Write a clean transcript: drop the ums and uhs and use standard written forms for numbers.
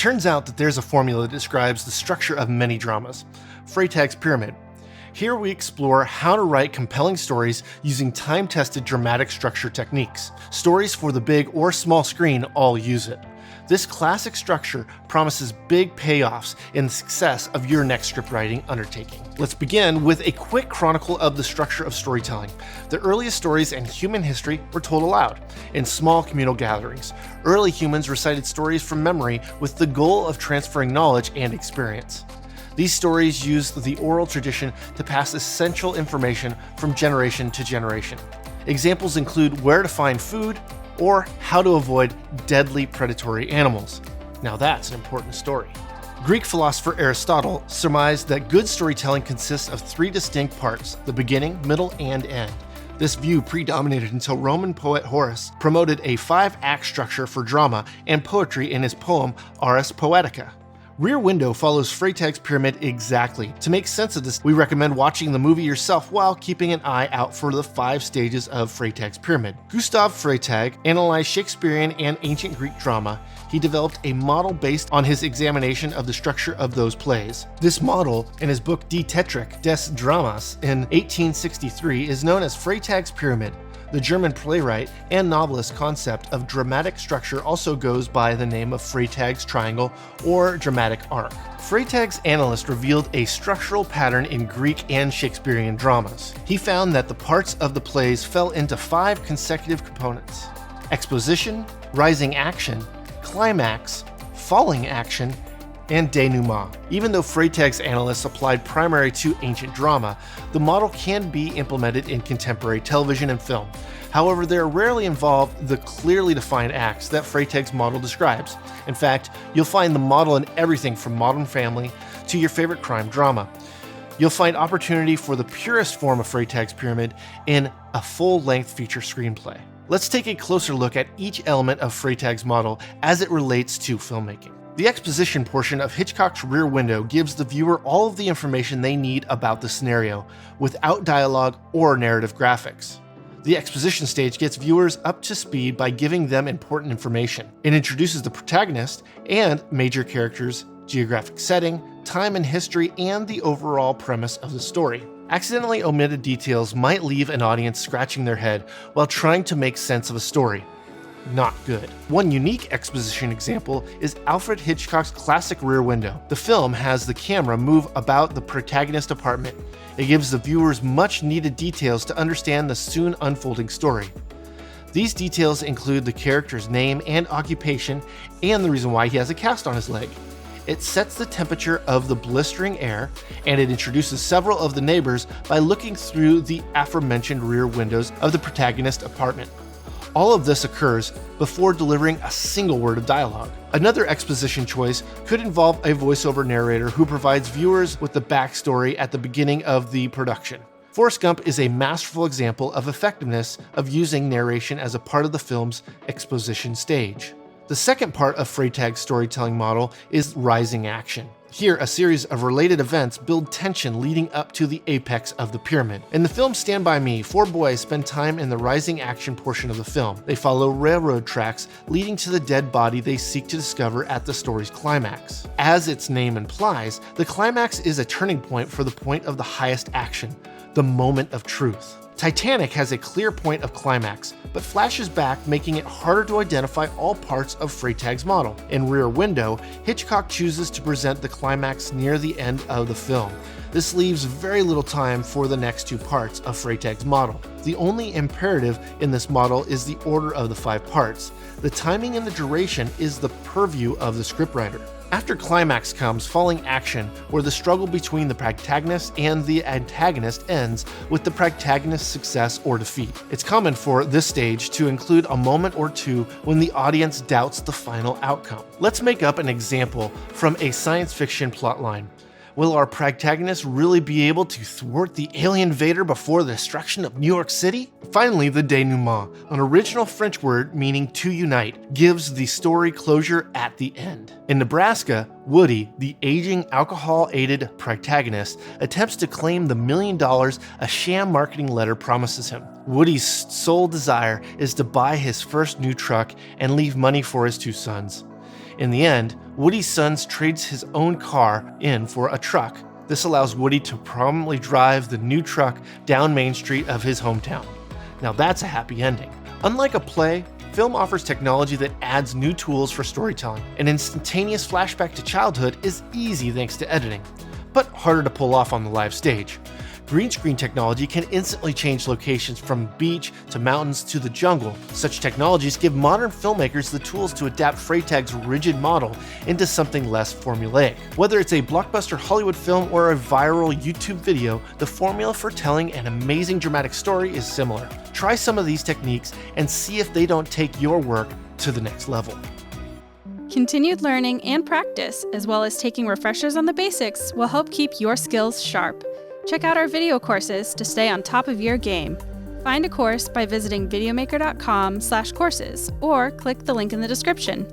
turns out that there's a formula that describes the structure of many dramas, Freytag's pyramid. Here we explore how to write compelling stories using time-tested dramatic structure techniques. Stories for the big or small screen all use it. This classic structure promises big payoffs in the success of your next scriptwriting undertaking. Let's begin with a quick chronicle of the structure of storytelling. The earliest stories in human history were told aloud, in small communal gatherings. Early humans recited stories from memory with the goal of transferring knowledge and experience. These stories used the oral tradition to pass essential information from generation to generation. Examples include where to find food or how to avoid deadly predatory animals. Now that's an important story. Greek philosopher Aristotle surmised that good storytelling consists of three distinct parts: the beginning, middle, and end. This view predominated until Roman poet Horace promoted a 5-act structure for drama and poetry in his poem Ars Poetica. Rear Window follows Freytag's pyramid exactly. To make sense of this, we recommend watching the movie yourself while keeping an eye out for the 5 stages of Freytag's pyramid. Gustav Freytag analyzed Shakespearean and ancient Greek drama. He developed a model based on his examination of the structure of those plays. This model, in his book Die Tetrach des Dramas in 1863, is known as Freytag's pyramid. The German playwright and novelist concept of dramatic structure also goes by the name of Freytag's triangle or dramatic arc. Freytag's analyst revealed a structural pattern in Greek and Shakespearean dramas. He found that the parts of the plays fell into 5 consecutive components: exposition, rising action, climax, falling action, and denouement. Even though Freytag's analysts applied primarily to ancient drama, the model can be implemented in contemporary television and film. However, they rarely involve the clearly defined acts that Freytag's model describes. In fact, you'll find the model in everything from Modern Family to your favorite crime drama. You'll find opportunity for the purest form of Freytag's pyramid in a full-length feature screenplay. Let's take a closer look at each element of Freytag's model as it relates to filmmaking. The exposition portion of Hitchcock's Rear Window gives the viewer all of the information they need about the scenario, without dialogue or narrative graphics. The exposition stage gets viewers up to speed by giving them important information. It introduces the protagonist and major characters, geographic setting, time and history, and the overall premise of the story. Accidentally omitted details might leave an audience scratching their head while trying to make sense of a story. Not good. One unique exposition example is Alfred Hitchcock's classic Rear Window. The film has the camera move about the protagonist's apartment. It gives the viewers much needed details to understand the soon unfolding story. These details include the character's name and occupation and the reason why he has a cast on his leg. It sets the temperature of the blistering air, and it introduces several of the neighbors by looking through the aforementioned rear windows of the protagonist's apartment. All of this occurs before delivering a single word of dialogue. Another exposition choice could involve a voiceover narrator who provides viewers with the backstory at the beginning of the production. Forrest Gump is a masterful example of effectiveness of using narration as a part of the film's exposition stage. The second part of Freytag's storytelling model is rising action. Here, a series of related events build tension leading up to the apex of the pyramid. In the film Stand By Me, 4 boys spend time in the rising action portion of the film. They follow railroad tracks leading to the dead body they seek to discover at the story's climax. As its name implies, the climax is a turning point for the point of the highest action, the moment of truth. Titanic has a clear point of climax, but flashes back, making it harder to identify all parts of Freytag's model. In Rear Window, Hitchcock chooses to present the climax near the end of the film. This leaves very little time for the next 2 parts of Freytag's model. The only imperative in this model is the order of the 5 parts. The timing and the duration is the purview of the scriptwriter. After climax comes falling action, where the struggle between the protagonist and the antagonist ends with the protagonist's success or defeat. It's common for this stage to include a moment or two when the audience doubts the final outcome. Let's make up an example from a science fiction plotline. Will our protagonist really be able to thwart the alien invader before the destruction of New York City? Finally, the denouement, an original French word meaning to unite, gives the story closure at the end. In Nebraska, Woody, the aging alcohol-aided protagonist, attempts to claim the $1 million a sham marketing letter promises him. Woody's sole desire is to buy his first new truck and leave money for his 2 sons. In the end, Woody's son trades his own car in for a truck. This allows Woody to prominently drive the new truck down Main Street of his hometown. Now that's a happy ending. Unlike a play, film offers technology that adds new tools for storytelling. An instantaneous flashback to childhood is easy thanks to editing, but harder to pull off on the live stage. Green screen technology can instantly change locations from beach to mountains to the jungle. Such technologies give modern filmmakers the tools to adapt Freytag's rigid model into something less formulaic. Whether it's a blockbuster Hollywood film or a viral YouTube video, the formula for telling an amazing dramatic story is similar. Try some of these techniques and see if they don't take your work to the next level. Continued learning and practice, as well as taking refreshers on the basics, will help keep your skills sharp. Check out our video courses to stay on top of your game. Find a course by visiting videomaker.com/courses or click the link in the description.